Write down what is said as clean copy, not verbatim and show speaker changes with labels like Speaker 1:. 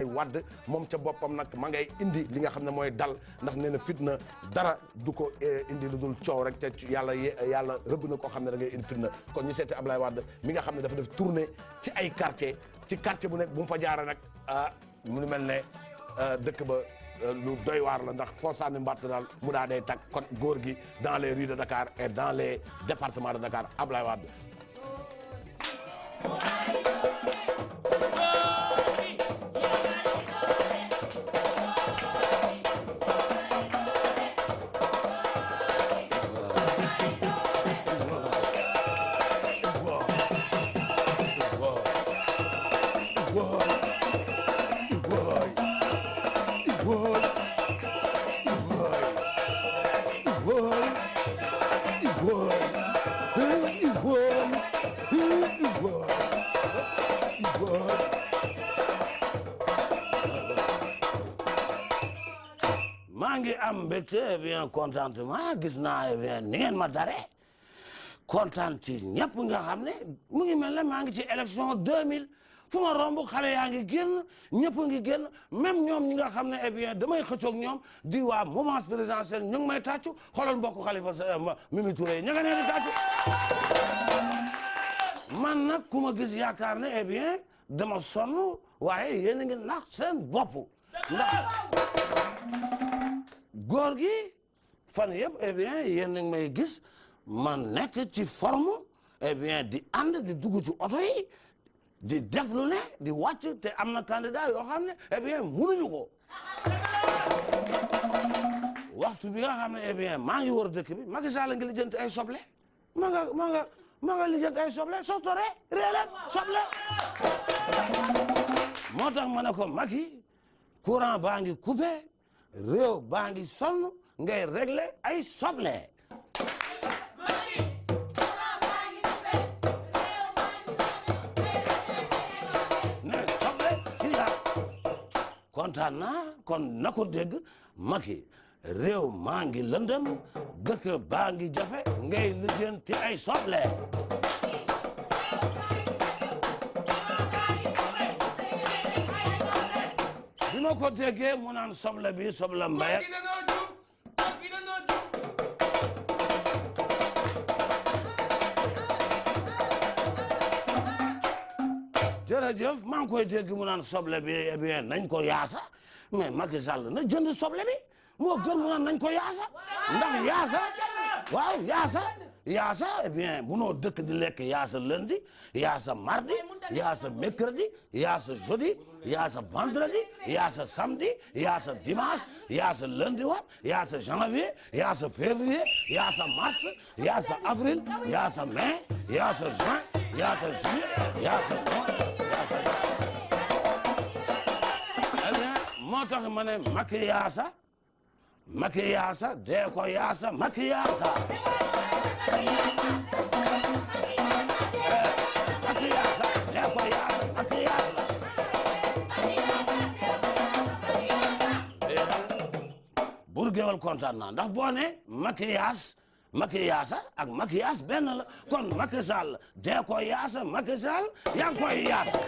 Speaker 1: Wade moom ca boppam nag ma ngay indi li nga xam ne mooy dal ndax nee na fitna dara du ko indi lu dul coow rek te yàlla rëbb na koo xam ne da ngay indi fitna kon ñu seeti Ablaye Wade mi nga xam ne dafa def tournée ci ay quartier ci quartier bu nekk bu mu fa jaaree nag mu mel ne dëkk ba lu doy waar la ndax foo sànni mbatt daal mu daa day tag kon góor gi dans les rues de Dakar et dans les départements de Dakar Ablaye Wade.
Speaker 2: maa ngi am mbégte bien contentement gis naa bien ni ngeen ma dare kontaan ci ñëpp nga xam ne mu ngi mel ne maa ngi ci élection 2000 fu ma romb xale yaa ngi génn ñëpp ngi génn même ñoom ñi nga xam ne eh bien damay xëccoog ñoom di waa mouvance présidentielle ñu ngi may tàccu xoolal mbokk Khalifa Mimi Touré ña nga nee di tàccu man nag ku ma gis yaakaar ne eh bien dama sonn waaye yéen a ngi nax seen bopp ndax góor gi fan yëpp eh bien yéen a ngi may gis man nekk ci forme eh bien di ànd di dugg ci oto yi di def lu ne di wàcc te am na candidat yoo xam ne eh bien mënuñu ko waxtu bi nga xam ne eh bien maa ngi wër dëkk bi Macky Sall ngi lijjanti ay soble ma nga lijjanti ay soble sotore réeleen soble moo tax ma ne ko Macky courant baa ngi coupé réew baa ngi sonn ngay régler ay soble kontaan naa kon na ko dégg Macky réew maa ngi lëndëm dëkk baa ngi jafe ngay lijjanti ay soble bi ma ko déggee mu naan soble bi soble mbay jërëjëf maa ngi koy dégg mu naan soble bi eh bien nañ ko yaasa mais Macky Sall na jënd soble bi moo gën mu naan nañ ko yaasa ndax yaasa waaw yaasa eh bien munoo dëkk di lekk yaasa lundi yaasa mardi yaasa mercredi yaasa jeudi yaasa vendredi yaasa samedi yaasa dimanche yaasa lundi waat yaasa janvier yaasa février yaasa mars yaasa avril yaasa mai yaasa juin yaasa juillet yaasa moo tax ma ne Macky yaasa dee ko yaasa Macky yaasa Macky yaasa dee ko yaasa Macky yaasa bur géwal kontaan naa ndax boo ne Macky yaasa ak Macky yaas benn la kon Macky Sall dee ko yaasa Macky Sall yaa ngi koy yaasa